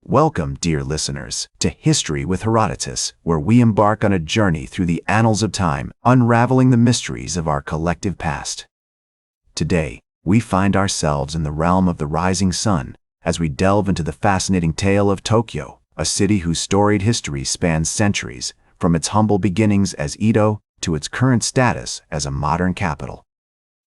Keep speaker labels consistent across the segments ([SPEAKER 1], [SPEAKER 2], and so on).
[SPEAKER 1] Welcome, dear listeners, to History with Herodotus, where we embark on a journey through the annals of time, unraveling the mysteries of our collective past. Today, we find ourselves in the realm of the rising sun as we delve into the fascinating tale of Tokyo, a city whose storied history spans centuries, from its humble beginnings as Edo to its current status as a modern capital.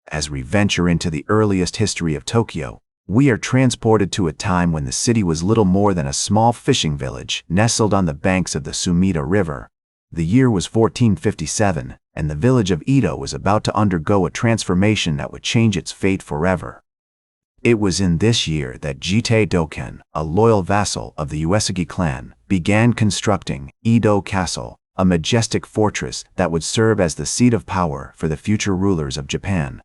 [SPEAKER 1] As we venture into the earliest history of Tokyo, we are transported to a time when the city was little more than a small fishing village nestled on the banks of the Sumida River. The year was 1457, and the village of Edo was about to undergo a transformation that would change its fate forever. It was in this year that Jite Doken, a loyal vassal of the Uesugi clan, began constructing Edo Castle, a majestic fortress that would serve as the seat of power for the future rulers of Japan.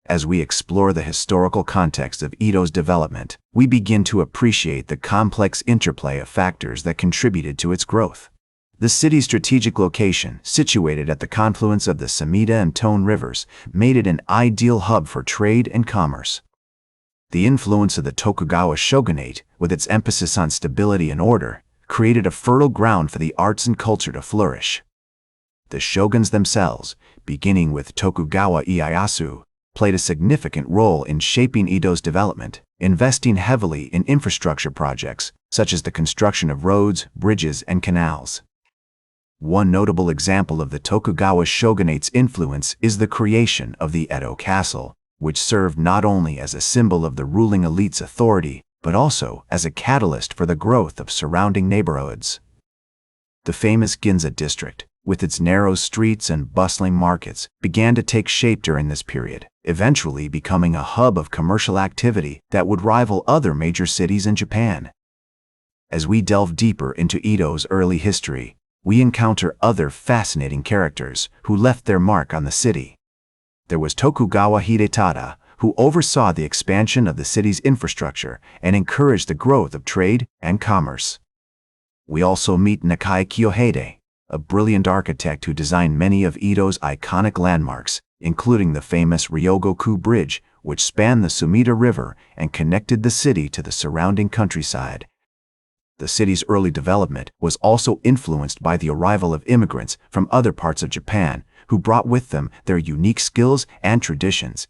[SPEAKER 1] As we explore the historical context of Edo's development, we begin to appreciate the complex interplay of factors that contributed to its growth. The city's strategic location, situated at the confluence of the Sumida and Tone rivers, made it an ideal hub for trade and commerce. The influence of the Tokugawa shogunate, with its emphasis on stability and order, created a fertile ground for the arts and culture to flourish. The shoguns themselves, beginning with Tokugawa Ieyasu, played a significant role in shaping Edo's development, investing heavily in infrastructure projects such as the construction of roads, bridges, and canals. One notable example of the Tokugawa shogunate's influence is the creation of the Edo Castle, which served not only as a symbol of the ruling elite's authority, but also as a catalyst for the growth of surrounding neighborhoods. The famous Ginza district, with its narrow streets and bustling markets, began to take shape during this period, eventually becoming a hub of commercial activity that would rival other major cities in Japan. As we delve deeper into Edo's early history, we encounter other fascinating characters who left their mark on the city. There was Tokugawa Hidetada, who oversaw the expansion of the city's infrastructure and encouraged the growth of trade and commerce. We also meet Nakai Kiyohide, a brilliant architect who designed many of Edo's iconic landmarks, including the famous Ryogoku Bridge, which spanned the Sumida River and connected the city to the surrounding countryside. The city's early development was also influenced by the arrival of immigrants from other parts of Japan, who brought with them their unique skills and traditions.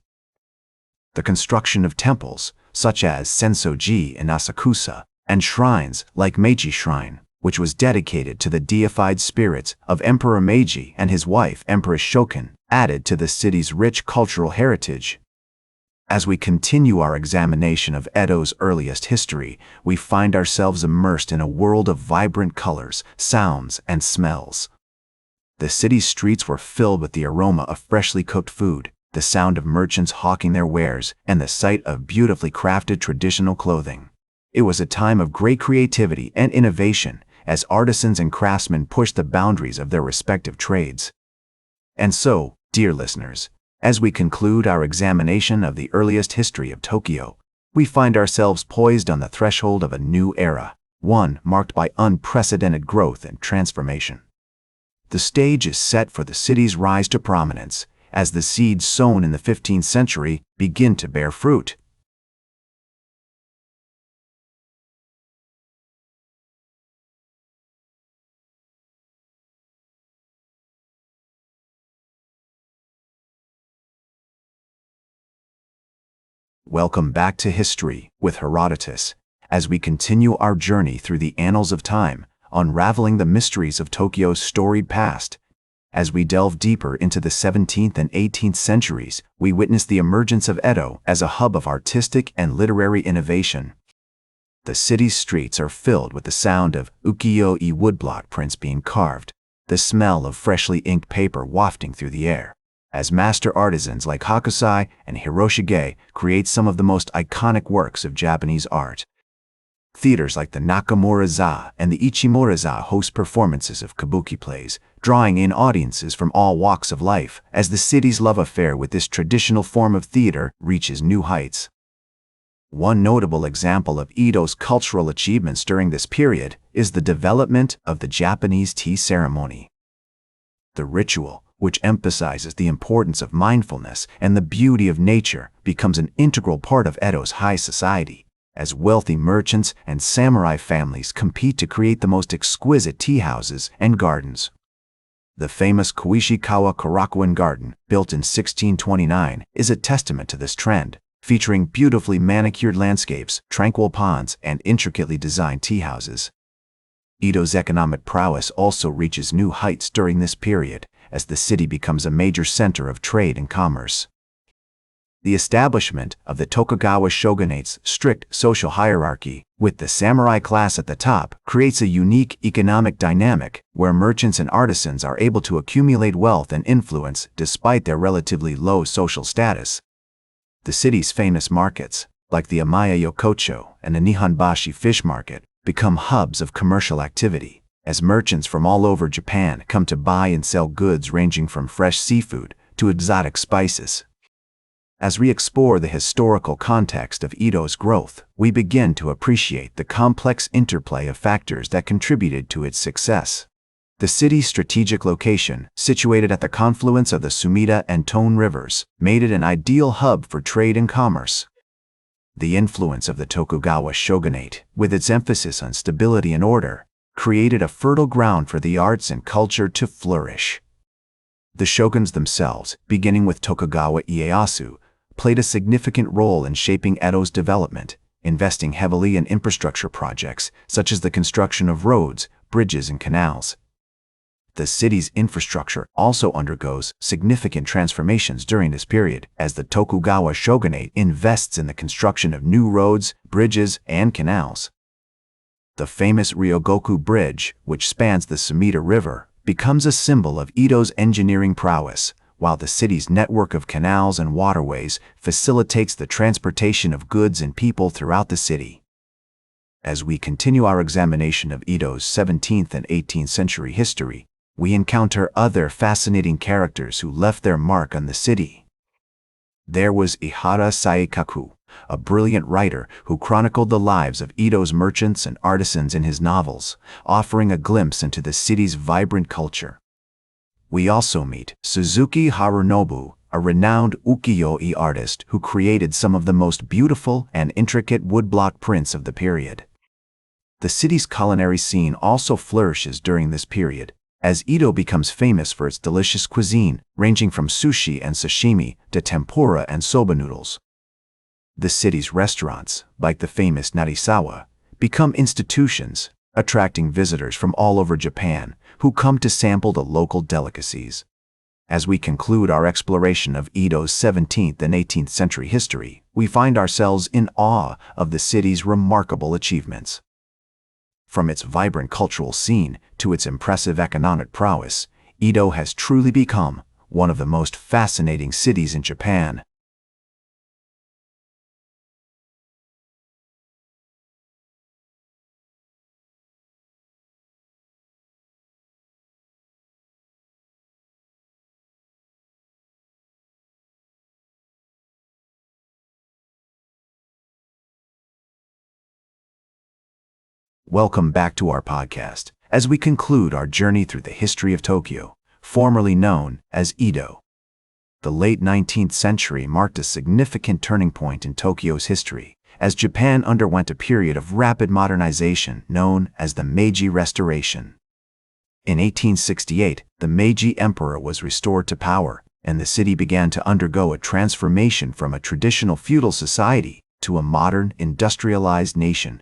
[SPEAKER 1] The construction of temples, such as Sensoji in Asakusa, and shrines like Meiji Shrine, which was dedicated to the deified spirits of Emperor Meiji and his wife Empress Shokin, added to the city's rich cultural heritage. As we continue our examination of Edo's earliest history, we find ourselves immersed in a world of vibrant colors, sounds, and smells. The city's streets were filled with the aroma of freshly cooked food, the sound of merchants hawking their wares, and the sight of beautifully crafted traditional clothing. It was a time of great creativity and innovation, as artisans and craftsmen pushed the boundaries of their respective trades. And so, dear listeners, as we conclude our examination of the earliest history of Tokyo, we find ourselves poised on the threshold of a new era, one marked by unprecedented growth and transformation. The stage is set for the city's rise to prominence, as the seeds sown in the 15th century begin to bear fruit. Welcome back to History with Herodotus, as we continue our journey through the annals of time, unraveling the mysteries of Tokyo's storied past. As we delve deeper into the 17th and 18th centuries, we witness the emergence of Edo as a hub of artistic and literary innovation. The city's streets are filled with the sound of ukiyo-e woodblock prints being carved, the smell of freshly inked paper wafting through the air, as master artisans like Hakusai and Hiroshige create some of the most iconic works of Japanese art. Theaters like the Nakamura-za and the Ichimura-za host performances of kabuki plays, drawing in audiences from all walks of life as the city's love affair with this traditional form of theater reaches new heights. One notable example of Edo's cultural achievements during this period is the development of the Japanese tea ceremony. The ritual, which emphasizes the importance of mindfulness and the beauty of nature, becomes an integral part of Edo's high society. as wealthy merchants and samurai families compete to create the most exquisite tea houses and gardens. The famous Koishikawa Korakuen Garden, built in 1629, is a testament to this trend, featuring beautifully manicured landscapes, tranquil ponds, and intricately designed tea houses. Edo's economic prowess also reaches new heights during this period, as the city becomes a major center of trade and commerce. The establishment of the Tokugawa shogunate's strict social hierarchy, with the samurai class at the top, creates a unique economic dynamic where merchants and artisans are able to accumulate wealth and influence despite their relatively low social status. The city's famous markets, like the Amaya Yokocho and the Nihonbashi fish market, become hubs of commercial activity, as merchants from all over Japan come to buy and sell goods ranging from fresh seafood to exotic spices. As we explore the historical context of Edo's growth, we begin to appreciate the complex interplay of factors that contributed to its success. The city's strategic location, situated at the confluence of the Sumida and Tone rivers, made it an ideal hub for trade and commerce. The influence of the Tokugawa shogunate, with its emphasis on stability and order, created a fertile ground for the arts and culture to flourish. The shoguns themselves, beginning with Tokugawa Ieyasu, played a significant role in shaping Edo's development, investing heavily in infrastructure projects such as the construction of roads, bridges, and canals. The city's infrastructure also undergoes significant transformations during this period, as the Tokugawa shogunate invests in the construction of new roads, bridges, and canals. The famous Ryogoku Bridge, which spans the Sumida River, becomes a symbol of Edo's engineering prowess, while the city's network of canals and waterways facilitates the transportation of goods and people throughout the city. As we continue our examination of Edo's 17th and 18th century history, we encounter other fascinating characters who left their mark on the city. There was Ihara Saikaku, a brilliant writer who chronicled the lives of Edo's merchants and artisans in his novels, offering a glimpse into the city's vibrant culture. We also meet Suzuki Harunobu, a renowned ukiyo-e artist who created some of the most beautiful and intricate woodblock prints of the period. The city's culinary scene also flourishes during this period, as Edo becomes famous for its delicious cuisine, ranging from sushi and sashimi to tempura and soba noodles. The city's restaurants, like the famous Narisawa, become institutions, attracting visitors from all over Japan who come to sample the local delicacies. As we conclude our exploration of Edo's 17th and 18th century history, we find ourselves in awe of the city's remarkable achievements. From its vibrant cultural scene to its impressive economic prowess, Edo has truly become one of the most fascinating cities in Japan. Welcome back to our podcast, as we conclude our journey through the history of Tokyo, formerly known as Edo. The late 19th century marked a significant turning point in Tokyo's history, as Japan underwent a period of rapid modernization known as the Meiji Restoration. In 1868, the Meiji Emperor was restored to power, and the city began to undergo a transformation from a traditional feudal society to a modern, industrialized nation.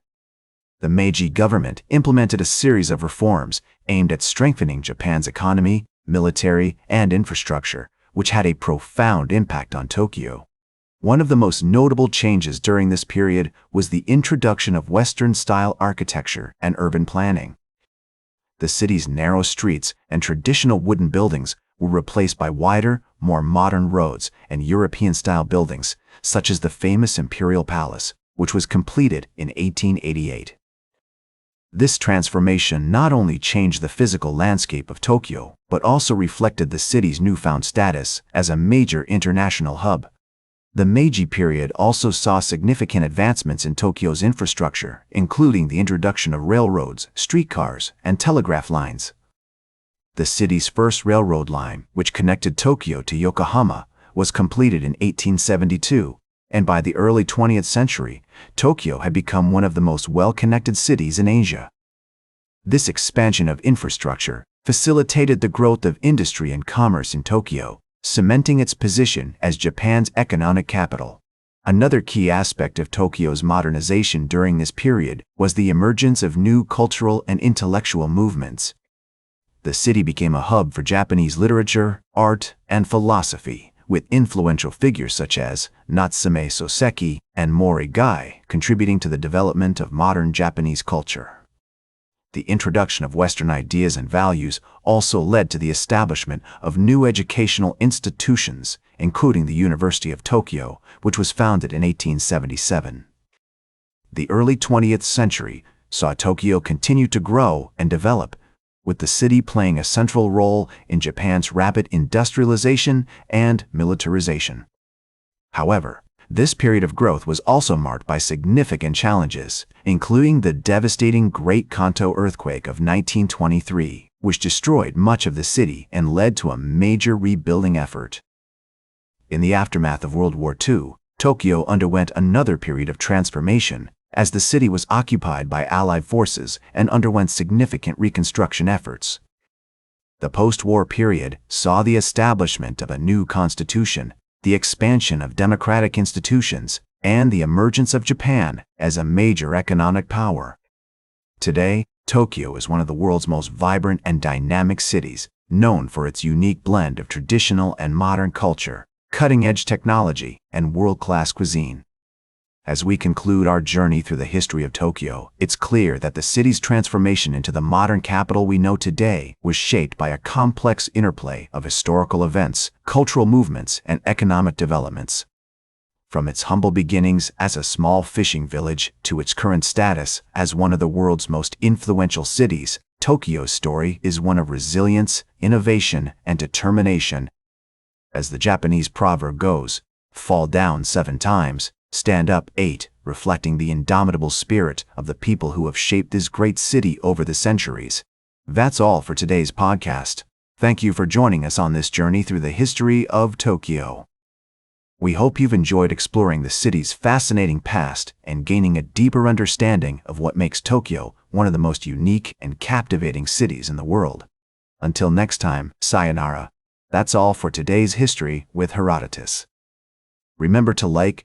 [SPEAKER 1] The Meiji government implemented a series of reforms aimed at strengthening Japan's economy, military, and infrastructure, which had a profound impact on Tokyo. One of the most notable changes during this period was the introduction of Western-style architecture and urban planning. The city's narrow streets and traditional wooden buildings were replaced by wider, more modern roads and European-style buildings, such as the famous Imperial Palace, which was completed in 1888. This transformation not only changed the physical landscape of Tokyo, but also reflected the city's newfound status as a major international hub. The Meiji period also saw significant advancements in Tokyo's infrastructure, including the introduction of railroads, streetcars, and telegraph lines. The city's first railroad line, which connected Tokyo to Yokohama, was completed in 1872, and by the early 20th century, Tokyo had become one of the most well-connected cities in Asia. This expansion of infrastructure facilitated the growth of industry and commerce in Tokyo, cementing its position as Japan's economic capital. Another key aspect of Tokyo's modernization during this period was the emergence of new cultural and intellectual movements. The city became a hub for Japanese literature, art, and philosophy, with influential figures such as Natsume Soseki and Mori Gai contributing to the development of modern Japanese culture. The introduction of Western ideas and values also led to the establishment of new educational institutions, including the University of Tokyo, which was founded in 1877. The early 20th century saw Tokyo continue to grow and develop, with the city playing a central role in Japan's rapid industrialization and militarization. However, this period of growth was also marked by significant challenges, including the devastating Great Kanto earthquake of 1923, which destroyed much of the city and led to a major rebuilding effort. In the aftermath of World War II, Tokyo underwent another period of transformation as the city was occupied by Allied forces and underwent significant reconstruction efforts. The post-war period saw the establishment of a new constitution, the expansion of democratic institutions, and the emergence of Japan as a major economic power. Today, Tokyo is one of the world's most vibrant and dynamic cities, known for its unique blend of traditional and modern culture, cutting-edge technology, and world-class cuisine. As we conclude our journey through the history of Tokyo, it's clear that the city's transformation into the modern capital we know today was shaped by a complex interplay of historical events, cultural movements, and economic developments. From its humble beginnings as a small fishing village to its current status as one of the world's most influential cities, Tokyo's story is one of resilience, innovation, and determination. As the Japanese proverb goes, "Fall down 7 times, stand up 8, reflecting the indomitable spirit of the people who have shaped this great city over the centuries. That's all for today's podcast. Thank you for joining us on this journey through the history of Tokyo. We hope you've enjoyed exploring the city's fascinating past and gaining a deeper understanding of what makes Tokyo one of the most unique and captivating cities in the world. Until next time, sayonara. That's all for today's History with Herodotus. Remember to like,